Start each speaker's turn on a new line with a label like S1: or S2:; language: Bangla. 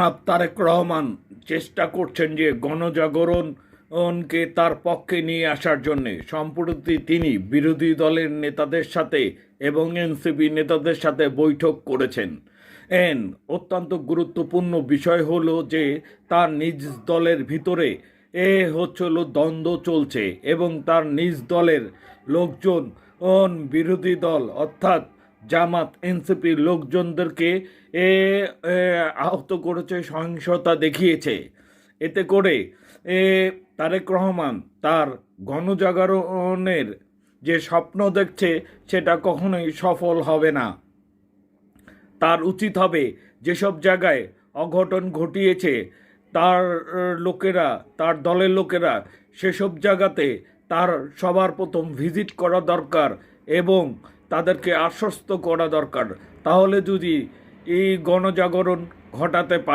S1: জনাব তারেক রহমান চেষ্টা করছেন যে গণজাগরণকে তার পক্ষে নিয়ে আসার জন্যে। সম্প্রতি তিনি বিরোধী দলের নেতাদের সাথে এবং এনসিপি নেতাদের সাথে বৈঠক করেছেন। অত্যন্ত গুরুত্বপূর্ণ বিষয় হলো যে তার নিজ দলের ভিতরে হলো দ্বন্দ্ব চলছে এবং তার নিজ দলের লোকজন বিরোধী দল অর্থাৎ জামাত এনসিপির লোকজনদেরকে এ এ, আহত করেছে, সহিংসতা দেখিয়েছে। এতে করে তারেক রহমান তার গণজাগরণের যে স্বপ্ন দেখছে সেটা কখনোই সফল হবে না। তার উচিত হবে যেসব জায়গায় অঘটন ঘটিয়েছে তার লোকেরা, তার দলের লোকেরা, সেসব জায়গাতে তার সবার প্রথম ভিজিট করা দরকার এবং তাদেরকে আশ্বস্ত করা দরকার। তাহলে যদি এই গণজাগরণ ঘটাতে পারে।